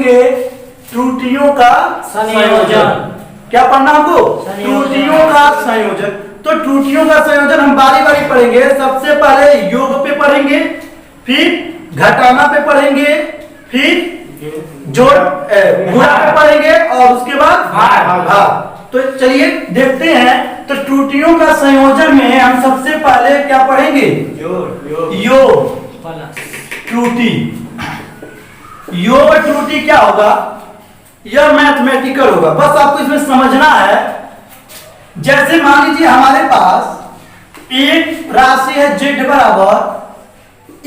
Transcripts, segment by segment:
पढ़ेंगे त्रुटियों का संयोजन। क्या पढ़ना हमको? त्रुटियों का संयोजन। तो त्रुटियों का संयोजन हम बारी बारी पढ़ेंगे। सबसे पहले योग पे पढ़ेंगे, फिर घटाना पे पढ़ेंगे, फिर जोड़ गुणा पे पढ़ेंगे और उसके बाद भाग। तो चलिए देखते हैं। तो त्रुटियों का संयोजन में हम सबसे पहले क्या पढ़ेंगे? योग त्रुटि। योग त्रुटि क्या होगा? यह मैथमेटिकल होगा, बस आपको इसमें समझना है। जैसे मान लीजिए हमारे पास एक राशि है z बराबर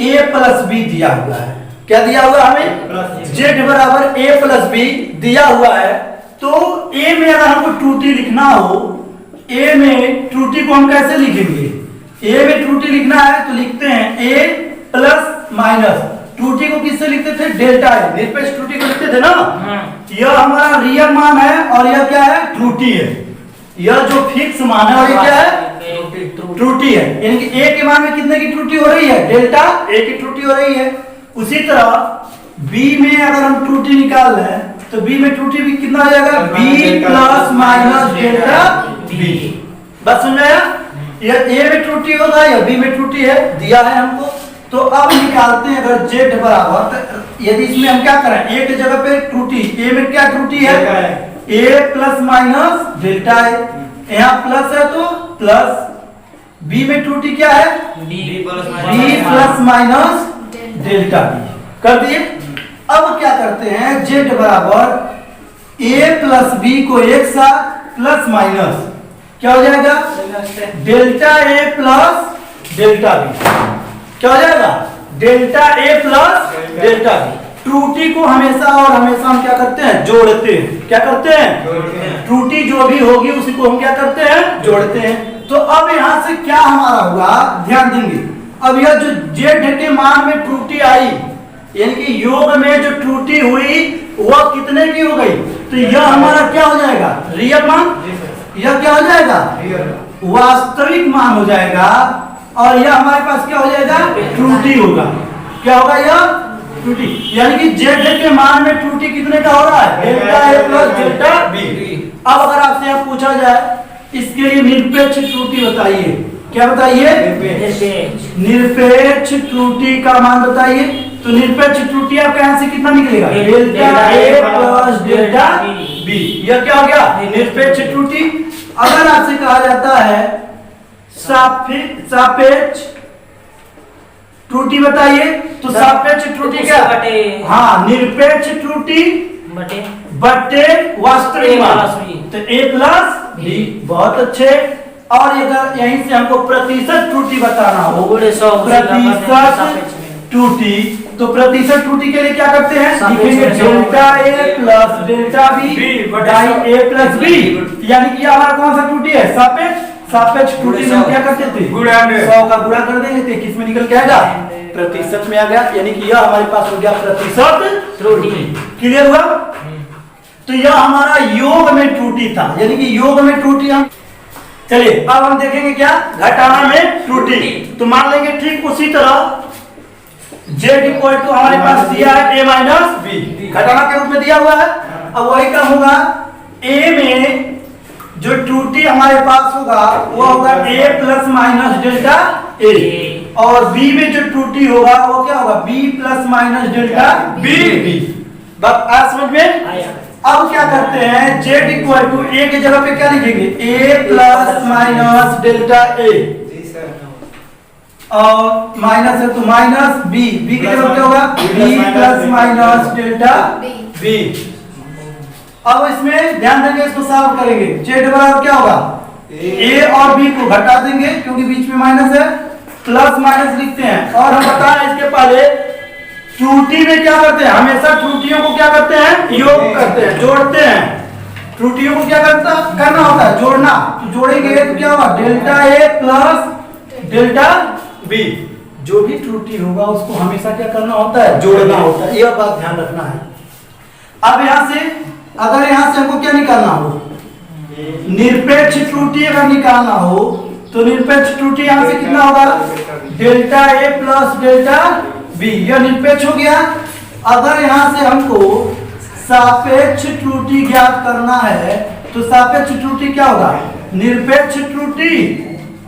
a प्लस बी दिया हुआ है। क्या दिया हुआ हमें? z बराबर a प्लस बी दिया हुआ है। तो a में अगर हमको त्रुटि लिखना हो, a में त्रुटि को हम कैसे लिखेंगे? a में त्रुटि लिखना है तो लिखते हैं a प्लस माइनस। त्रुटि को किससे लिखते थे? डेल्टा है, निरपेक्ष त्रुटि को लिखते थे ना। यह हमारा रियल मान है और यह क्या है? त्रुटि है। यह जो फिक्स मान है और ये क्या है? त्रुटि है। यानी कि a के मान में कितने की त्रुटि हो रही है? डेल्टा a की त्रुटि हो रही है। उसी तरह b में अगर हम त्रुटि निकाल रहे हैं तो b में त्रुटि भी कितना आ जाएगा? b plus minus delta b। बस समझाया? यह a में त्रुटि होगा या b में त्रुटि है, दिया है हमको। तो अब निकालते हैं अगर z बराबर, यदि इसमें हम क्या करें? a की जगह पे त्रुटि, a में क्या त्रुटि है? a प्लस माइनस डेल्टा है, यहाँ प्लस है तो प्लस। b में त्रुटि क्या है? b plus minus delta b कर दिए। अब क्या करते हैं? z बराबर a प्लस b को एक साथ प्लस माइनस क्या हो जाएगा? Delta a plus delta b। क्या हो जाएगा? Delta a plus delta b। त्रुटि को हमेशा और हमेशा हम क्या करते हैं? जोड़ते हैं। क्या करते हैं? त्रुटि जो भी होगी उसी को हम क्या करते हैं? जोड़ते हैं। तो अब यहां से क्या हमारा हुआ? ध्यान देंगे। अब यह जो z के मान में त्रुटि आई, यानी कि योग में जो त्रुटि हुई वह कितने की हो गई? तो यह हमारा क्या हो जाएगा? रियल मान। यह क्या हो जाएगा? वास्तविक मान हो जाएगा। और यह हमारे पास क्या हो जाएगा? त्रुटि होगा। क्या होगा? यह त्रुटि। यानी कि z के मान में त्रुटि कितने का हो रहा है? Delta a plus delta b। अब अगर आपसे यह पूछा जाए इसके लिए निरपेक्ष त्रुटि बताइए, क्या बताइए? निरपेक्ष त्रुटि का मान बताइए। तो निरपेक्ष त्रुटि आपका यहां से कितना निकलेगा? Delta a plus delta b। यह क्या हो गया? निरपेक्ष त्रुटि। अगर आपसे कहा जाता है सापेक्ष त्रुटि बताइए, तो सापेक्ष त्रुटि क्या? हाँ, निरपेक्ष त्रुटि बटे वास्तविक मान, तो a प्लस b। बहुत अच्छे। और अगर यहीं से हमको प्रतिशत त्रुटि बताना हो, प्रतिशत त्रुटि, तो प्रतिशत त्रुटि के लिए क्या करते हैं? लिखेंगे delta a plus delta b by a plus b। यानी कि हमारा कौन सा त्रुटि है? सापेक्ष। सापेक्ष त्रुटि में क्या करते थे? 100 का गुणा कर देंगे तो किस में निकल के आएगा? प्रतिशत में आ गया। यानी कि यह हमारे पास हो गया प्रतिशत त्रुटि। क्लियर हुआ? तो यह हमारा योग में त्रुटि था। यानी कि योग में त्रुटि हम, चलिए अब हम देखेंगे क्या? घटाना में त्रुटि। तो मान लेंगे ठीक उसी तरह z इक्वल टू हमारे पास दिया है a माइनस b, घटाना के रूप में दिया हुआ है। अब वही क्या होगा? a में जो त्रुटि हमारे पास होगा वो होगा a plus minus delta a, और b में जो त्रुटि होगा वो क्या होगा? b plus minus delta b। बस आ समझ में? अब क्या करते हैं? z इक्वल टू a की जगह पे क्या लिखेंगे? a plus minus delta a, और माइनस है तो माइनस b, b की जगह क्या होगा? b plus minus delta b। अब इसमें ध्यान देंगे, इसको सॉल्व करेंगे। z बराबर क्या होगा? a और b को घटा देंगे क्योंकि बीच में माइनस है, प्लस माइनस लिखते हैं। और हम बताएं इसके पहले त्रुटि में क्या करते हैं? हमेशा त्रुटियों को क्या करते हैं? योग करते हैं, जोड़ते हैं। त्रुटियों को क्या करना होता है? जोड़ना। तो जोड़ेंगे तो क्या होगा? Delta a plus delta b। जो भी त्रुटि होगा उसको हमेशा क्या करना होता है? जोड़ना होता है। यह बात ध्यान रखना है। अब यहां से अगर यहां से हमको क्या निकालना हो? निरपेक्ष त्रुटि अगर निकालना हो तो निरपेक्ष त्रुटि यहां से कितना होगा? Delta a plus delta b। यह निरपेक्ष हो गया। अगर यहां से हमको सापेक्ष त्रुटि ज्ञात करना है तो सापेक्ष त्रुटि क्या होगा, निरपेक्ष त्रुटि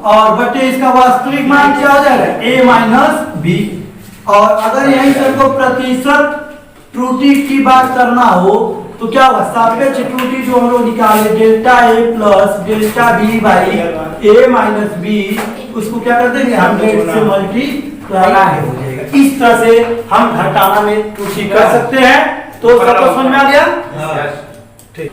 और बटे इसका वास्तविक मान क्या हो जाएगा, a माइनस बी। और अगर यहीं से को प्रतिशत त्रुटि की बात करना हो तो क्या होगा, सापेक्ष त्रुटि जो हम लोग निकाले delta a plus delta b by a minus B, उसको क्या कर देंगे 100 से मल्टीप्लाई हो जाएगा। इस तरह से हम घटाना में त्रुटि कर सकते हैं। तो सबको समझ में आ गया, ठीक।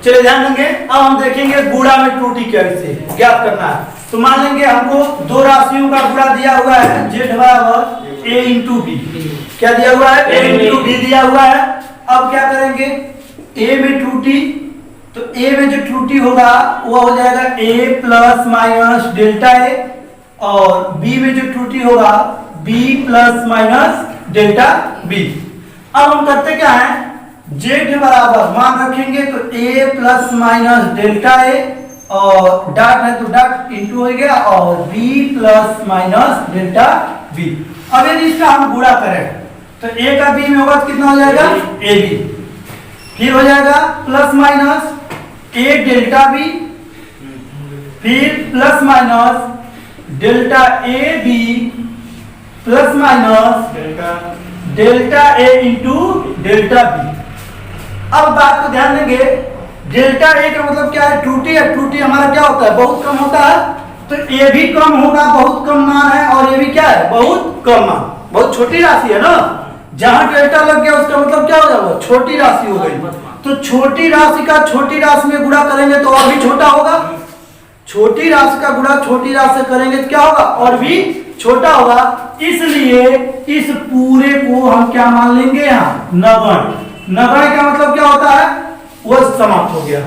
चलिए ध्यान देंगे, अब हम देखेंगे गुणा में त्रुटि कैसे ज्ञात करना है। तो मान लेंगे हमको दो राशियों का गुणा दिया हुआ है, z बराबर a इंटू बी, क्या दिया हुआ है, a इंटू बी दिया हुआ है। अब क्या करेंगे, a में त्रुटि, तो a में जो त्रुटि होगा वो हो जाएगा a plus minus delta a, और b में जो त्रुटि होगा b plus minus delta b। अब हम करते क्या है, z बराबर मान रखेंगे तो a plus minus delta a, और डॉट है तो डॉट इंटू हो गया, और b plus minus delta b। अब यदि इसका हम गुणा करें तो a का b में होगा तो कितना हो जाएगा, ab, फिर हो जाएगा plus minus a delta b, फिर plus minus delta a b plus minus delta a into delta b। अब बात को ध्यान देंगे, डेल्टा a का मतलब क्या है, त्रुटि है। त्रुटि हमारा क्या होता है, बहुत कम होता है, तो a भी कम होगा, बहुत कम मान है, और ये भी क्या है, बहुत कम मान, बहुत छोटी राशि है ना। जहां डेल्टा लग गया उसका मतलब क्या हो जाएगा, छोटी राशि हो गई। तो छोटी राशि का छोटी राशि में गुणा करेंगे तो और भी छोटा होगा, छोटी राशि का गुणा छोटी राशि से करेंगे तो क्या होगा, और भी छोटा होगा। इसलिए इस पूरे को हम क्या मान लेंगे, यहाँ नगण्य। नगण्य का मतलब क्या होता है, वो समाप्त हो गया।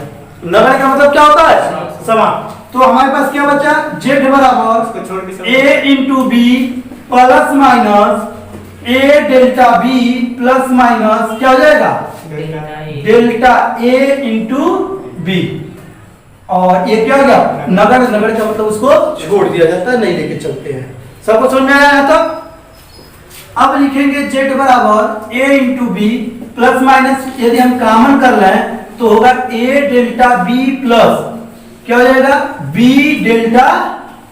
नगण्य का मतलब क्या होता है, समाप्त। तो हमारे पास क्या बचा, z बराबर a into B plus minus a delta b plus minus क्या हो जाएगा, डेल्टा a इंटू बी। और ये क्या हो गया, नगण्य। नगण्य का मतलब उसको छोड़ दिया जाता है, नहीं लेके चलते हैं। सबको समझ में आया तो अब लिखेंगे z बराबर a into B plus minus, यदि हम कॉमन कर रहे हैं तो होगा a डेल्टा b प्लस क्या हो जाएगा, b डेल्टा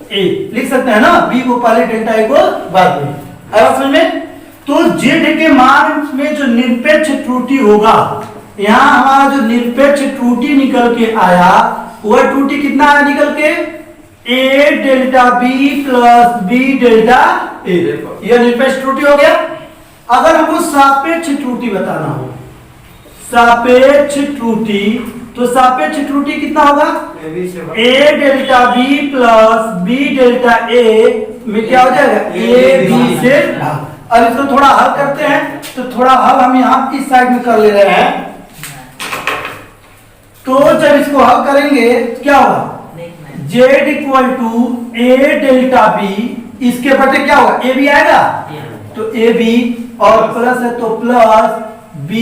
a। लिख सकते हैं ना, b को पहले डेल्टा a को बाद में। आया समझ में। तो z के मान में जो निरपेक्ष त्रुटि होगा, यहाँ हमारा जो निरपेक्ष त्रुटि निकल के आया, वह त्रुटि कितना आया निकल के, a delta b plus b delta a। यह निरपेक्ष त्रुटि हो गया। अगर हमको सापेक्ष त्रुटि बताना हो, सापेक्ष त्रुटि, तो सापेक्ष त्रुटि कितना होगा, a delta b plus b delta a में क्या हो जाएगा, a b से भाग। अब इसको थोड़ा हल करते हैं, तो थोड़ा हल हम यहाँ इस साइड में कर ले रहे हैं। तो जब इसको हल करेंगे क्या होगा, z equal to a delta b, इसके बटे क्या होगा, a b आएगा, तो a b, और प्लस है तो plus b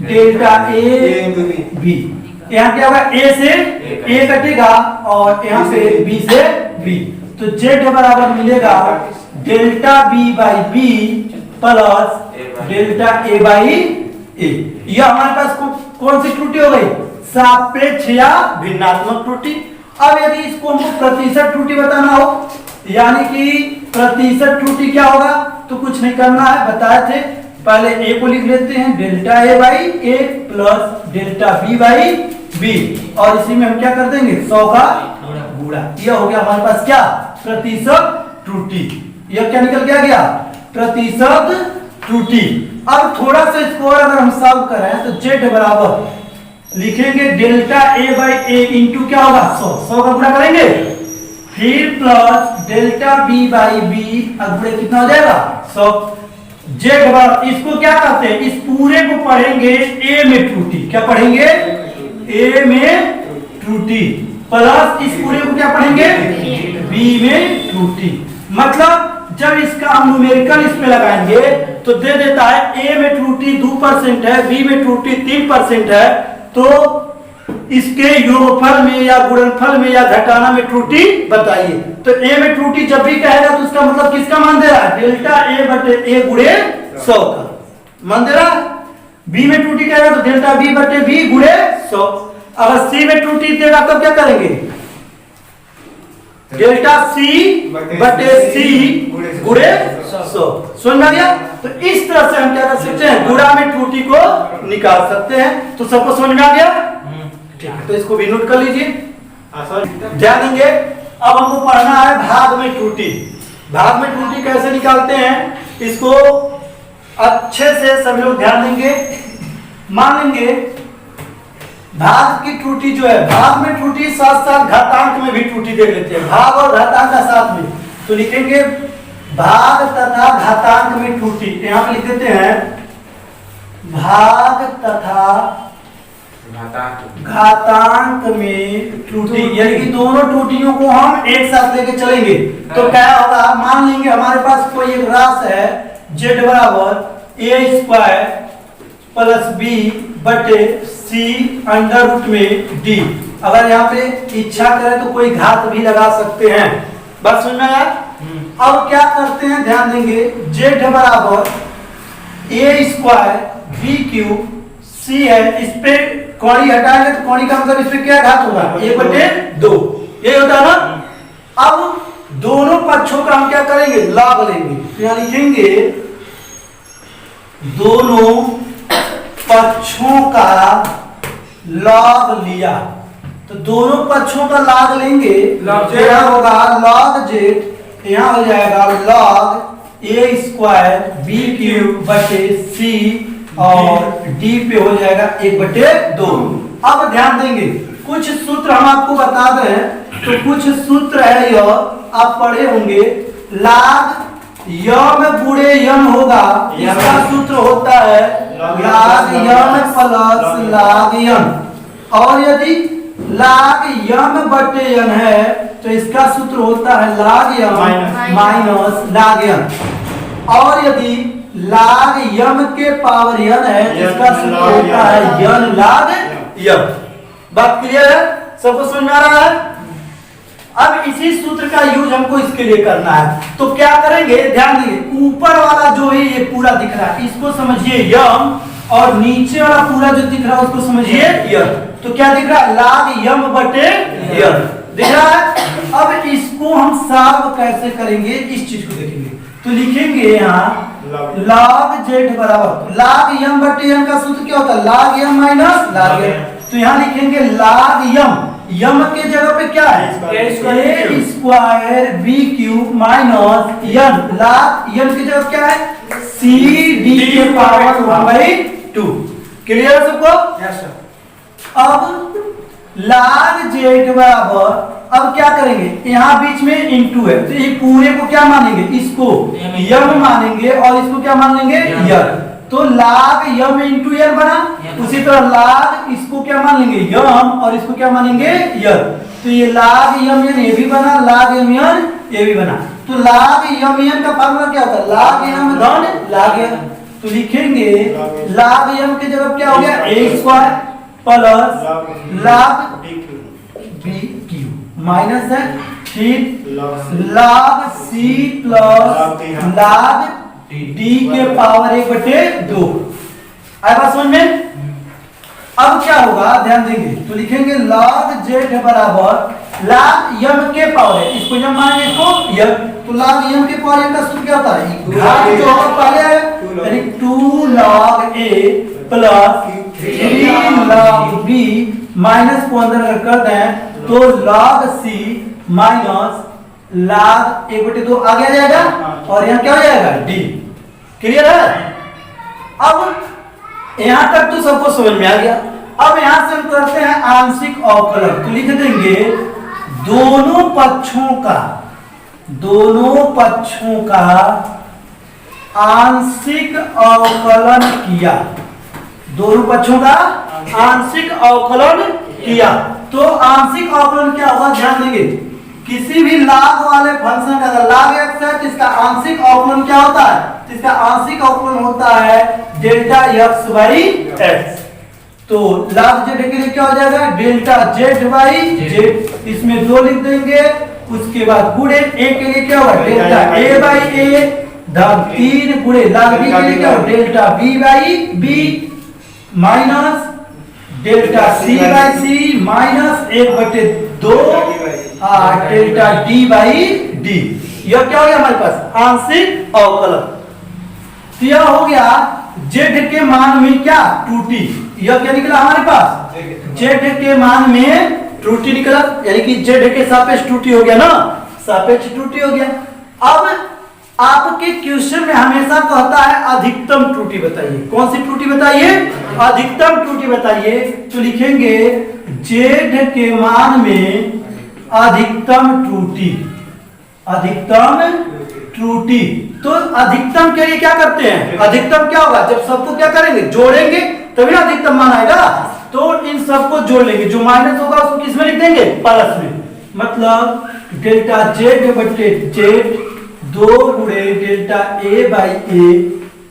delta a b। यहाँ क्या होगा, a से a कटेगा और यहाँ पे b से b, तो z बराबर मिलेगा delta b by b plus delta a by a। यह हमारे पास कौन सी त्रुटि हो गई, सापेक्ष या भिन्नात्मक त्रुटि। अब यदि इसको हमको प्रतिशत त्रुटि बताना हो, यानी कि प्रतिशत त्रुटि क्या होगा, तो कुछ नहीं करना है, बताए थे। पहले a को लिख लेते हैं delta a by a plus delta b by b, और इसी में हम क्या कर देंगे, 100 का गुणा। यह हो गया हमारे पास क्या, प्रतिशत त्रुटि। यह क्या निकल के आ गया, प्रतिशत त्रुटि। अब थोड़ा सा इसको और अगर हम सॉल्व करें तो z बराबर लिखेंगे delta a by a into क्या होगा, 100 का गुणा करेंगे, फिर plus delta b by b, अगले कितना हो जाएगा, 100। z बराबर, इसको क्या कहते हैं, इस पूरे को पढ़ेंगे a में त्रुटि, क्या पढ़ेंगे, a में त्रुटि, प्लस इस पूरे को क्या पढ़ेंगे, b में त्रुटि। मतलब जब इसका हम न्यूमेरिकल इस पे लगाएंगे तो दे देता है a में त्रुटि 2% है, b में त्रुटि 3% है, तो इसके योगफल में या गुणनफल में या घटाना में त्रुटि बताइए। तो a में त्रुटि जब भी कहेगा तो उसका मतलब किसका मान दे रहा है, डेल्टा a बटे a गुणे 100 का मान दे रहा है। बी में टूटी कहेगा तो डेल्टा बी बटे बी गुणे 100। अगर सी में टूटी देगा तब क्या करेंगे, डेल्टा सी बटे सी गुणे 100। समझ में आ गया। तो इस तरह से हम क्या कर सकते हैं, गुणा में त्रुटि को निकाल सकते हैं। तो सबको समझ में आ गया, ठीक है। तो इसको भी नोट कर लीजिए, ध्यान देंगे। अब हमको पढ़ना है भाग में त्रुटि। भाग में त्रुटि कैसे निकालते हैं, इसको अच्छे से सभी लोग ध्यान देंगे। मान लेंगे भाग की त्रुटि जो है, भाग में त्रुटि साथ साथ घातांक में भी त्रुटि देख लेते हैं, भाग और घातांक का साथ में। तो लिखेंगे भाग तथा घातांक में त्रुटि, यहां पे लिख देते हैं भाग तथा घातांक में त्रुटि, यानी कि दोनों त्रुटियों को हम एक साथ लेके चलेंगे। तो क्या होगा, मान लेंगे हमारे पास कोई एक राशि है z बराबर ए स्क्वायर प्लस बी बटे सी अंडर रूट में डी। अगर यहाँ पे इच्छा करें तो कोई घात भी लगा सकते हैं। बात समझ में आया। अब क्या करते हैं, ध्यान देंगे, z बराबर ए स्क्वायर बी क्यूब सी है, इस पे कौड़ी हटाएंगे तो कौड़ी का मतलब इस पे क्या घात होगा, 1/2, ये होता है ना। अब दोनों पक्षों का हम क्या करेंगे, लॉग लेंगे। तो यहाँ लिखेंगे दोनों पक्षों का लॉग लिया, तो दोनों पक्षों का लॉग लेंगे। तो यहाँ होगा लॉग जेड, यहाँ हो जाएगा लॉग ए स्क्वायर बी क्यूब बटे सी और डी पे हो जाएगा 1/2। अब ध्यान देंगे, कुछ सूत्र हम आपको बता दें, तो कुछ सूत्र है यह आप पढ़े होंगे। लॉग यम गुणे यम होगा, इसका सूत्र होता है लॉग यम प्लस लॉग यम। और यदि लॉग यम बटे यम है तो इसका सूत्र होता है लॉग यम माइनस लॉग यम। और यदि लॉग यम के पावर यन है तो इसका सूत्र होता है यन लॉग यम। बात क्लियर है, सबको समझ में आ रहा है। अब इसी सूत्र का यूज हमको इसके लिए करना है। तो क्या करेंगे, ध्यान देंगे, ऊपर वाला जो है ये पूरा दिख रहा है इसको समझिए यम, और नीचे वाला पूरा जो दिख रहा है उसको समझिए यन। तो क्या दिख रहा है, लॉग यम बटे यन दिख रहा है। अब इसको हम सॉल्व कैसे करेंगे इस चीज को देखेंगे। तो लिखेंगे यहाँ लॉग जेड बराबर लॉग यम बटे यन का सूत्र क्या होता है, लॉग यम माइनस लॉग यम। तो यहाँ लिखेंगे लॉग यम, यम के जगह पे क्या है, ए स्क्वायर बी क्यूब माइनस यन, लॉग यम की जगह क्या है, सी डी के पावर 1/2। क्लियर है सबको। Yes sir. अब लॉग जेड बराबर, अब क्या करेंगे, यहाँ बीच में इनटू है तो ये पूरे को क्या मानेंगे, इसको यम मानेंगे और इसको क्या मान लेंगे यन। तो लॉग यम इंटू यन बना, उसी तरह लॉग इसको क्या मान लेंगे यम और इसको क्या मानेंगे यन। तो ये लॉग यम यन ये भी बना, लॉग यम यन ये भी बना। तो लॉग यम यन का फार्मूला क्या होता है, लॉग यम धन लॉग यन। तो लिखेंगे लॉग यम की जगह क्या हो गया, A square plus log B cube minus है ठीक log C plus log D के पावर 1/2। आया बात समझ में। अब क्या होगा, ध्यान देंगे, तो लिखेंगे लॉग जेड बराबर लॉग यम के पावर है, इसको यम मानेंगे इसको यम। तो लॉग यम के पावर का सूत्र क्या होता है, घात जो होगा पहले है, यानी 2 log a plus 3 log b minus को अंदर कर दें तो log c माइनस log 1/2 आगे आ जाएगा और यहाँ क्या हो जाएगा d। क्लियर है। अब यहां तक तो सबको समझ में आ गया। अब यहां से हम करते हैं आंशिक अवकलन। तो लिख देंगे दोनों पक्षों का आंशिक अवकलन किया, दोनों पक्षों का आंशिक अवकलन किया। तो आंशिक अवकलन क्या होगा, ध्यान देंगे, किसी भी लाग वाले फंक्शन का अगर लाग x है तो इसका आंशिक अवकलन क्या होता है, तो इसका आंशिक अवकलन होता है डेल्टा x बाई x। तो लाग z के लिए क्या हो जाएगा, डेल्टा z बाई z, इसमें 2 लिख देंगे। उसके बाद गुणे a के लिए क्या होगा, डेल्टा a बाई a, धन 3 गुणे लाग b के लिए क्या होगा, delta b by b। Minus delta C by C minus 1/2 delta D by D. यह क्या हो गया हमारे पास आंशिक अवकलन। तो यह हो गया जेड के मान में क्या त्रुटि। यह क्या निकला हमारे पास जेड के मान में त्रुटि निकला, यानी कि जेड के सापेक्ष त्रुटि हो गया ना, सापेक्ष त्रुटि हो गया। अब आपके क्वेश्चन में हमेशा कहता है अधिकतम त्रुटि बताइए। कौन सी त्रुटि बताइए? अधिकतम त्रुटि बताइए। तो लिखेंगे जेड के मान में अधिकतम त्रुटि, अधिकतम त्रुटि। तो अधिकतम के लिए क्या करते हैं? अधिकतम क्या होगा? जब सबको क्या करेंगे जोड़ेंगे तभी ना अधिकतम मान आएगा। तो इन सबको जोड़ लेंगे, जो माइनस होगा उसको किस में लिख देंगे? प्लस में। मतलब डेल्टा जेड बटे जेड 2 गुणे डेल्टा ए बाई ए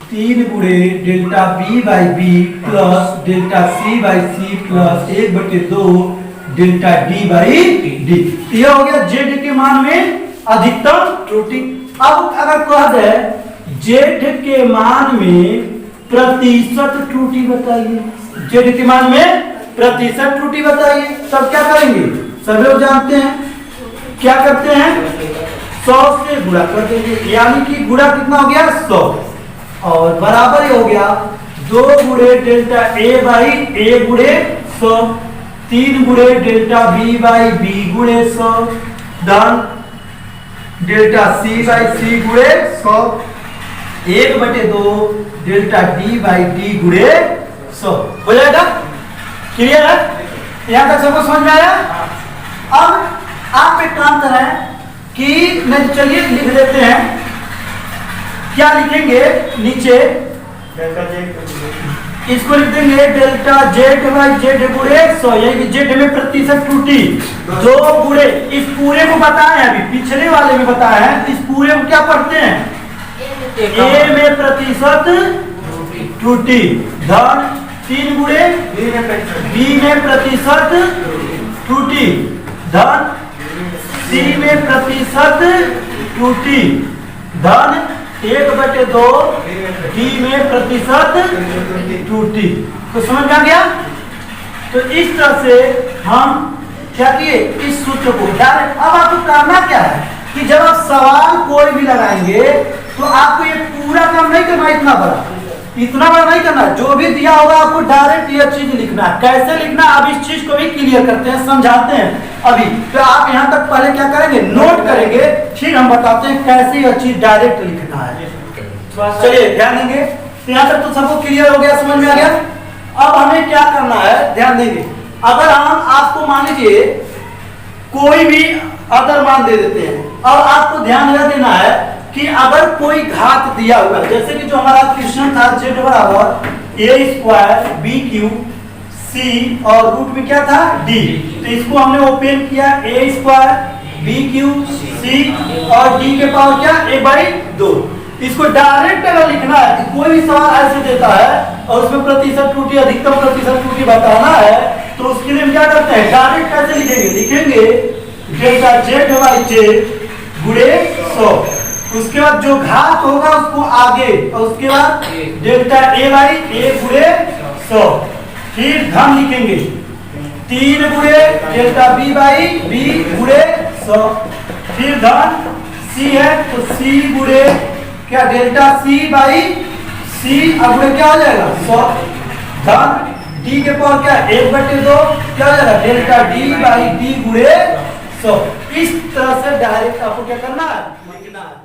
3 गुणे delta B by B plus delta C by C plus 1/2 delta D by D. यह हो गया जेड के मान में अधिकतम त्रुटि। अब अगर कह दे जेड के मान में प्रतिशत त्रुटि बताइए, जेड के मान में प्रतिशत त्रुटि बताइए, तब क्या करेंगे? सब लोग जानते हैं क्या करते हैं? 100 से गुणा कर देंगे, यानी कि गुणा कितना हो गया? 100 और बराबर हो गया 2 गुणे डेल्टा ए बाई ए गुणे 100 3 गुणे डेल्टा बी बाई बी गुणे 100 धन डेल्टा सी बाई सी गुणे 100 1/2 डेल्टा डी बाई डी गुणे 100। हो जाएगा? क्लियर है? यहां तक सबको समझ में आया? अब आप एक काम करें कि नहीं, चलिए लिख देते हैं। क्या लिखेंगे नीचे? इसको लिख देंगे डेल्टा जेड बाई जेड गुणे 100, यानी कि जेड में प्रतिशत त्रुटि 2 गुणे, इस पूरे को बताए अभी पिछले वाले में बताया है, इस पूरे को क्या पढ़ते हैं? ए में प्रतिशत त्रुटि धन 3 गुणे बी में प्रतिशत त्रुटि धन सी में प्रतिशत त्रुटि धन 1/2 डी में प्रतिशत त्रुटि। तो समझ में आ गया? तो इस तरह से हम क्या किए? इस सूत्र को डायरेक्ट। अब आपको करना क्या है कि जब आप सवाल कोई भी लगाएंगे तो आपको ये पूरा काम नहीं करना, इतना बड़ा नहीं करना। जो भी दिया होगा आपको डायरेक्ट यह चीज लिखना है। कैसे लिखना अब इस चीज को भी क्लियर करते हैं, समझाते हैं अभी। तो आप यहाँ तक पहले क्या करेंगे? नोट करेंगे, फिर हम बताते हैं कैसे यह चीज डायरेक्ट लिखना है। चलिए ध्यान देंगे। यहाँ तक तो सबको क्लियर हो गया, समझ में आ गया? अब हमें क्या करना है, ध्यान देंगे। अगर हम आपको मान लीजिए कोई भी अदर मान दे देते हैं, और आपको ध्यान यह देना है कि अगर कोई घात दिया हुआ है, जैसे कि जो हमारा क्वेश्चन था जेड बराबर ए स्क्वायर बी क्यू सी और रूट में क्या था डी, तो इसको हमने ओपन किया ए स्क्वायर बी क्यू सी और डी के पावर क्या 1/2। इसको डायरेक्ट अगर लिखना है कि कोई भी सवाल ऐसे देता है और उसमें प्रतिशत त्रुटि अधिकतम प्रतिशत त्रुटि बताना है, तो उसके लिए हम क्या करते हैं? डायरेक्ट कैसे लिखेंगे? लिखेंगे डेल्टा जेड बाई जेड गुणे 100, उसके बाद जो घात होगा उसको आगे, और उसके बाद डेल्टा ए बाई ए गुणे 100, फिर धन लिखेंगे 3 गुणे डेल्टा बी बाई बी गुणे 100, फिर धन सी है तो सी गुणे क्या डेल्टा सी बाई सी, अब क्या हो जाएगा 100 धन डी के पावर क्या 1/2 क्या हो जाएगा डेल्टा डी बाई डी गुणे 100। इस तरह से डायरेक्ट आपको क्या करना है? लिखना है।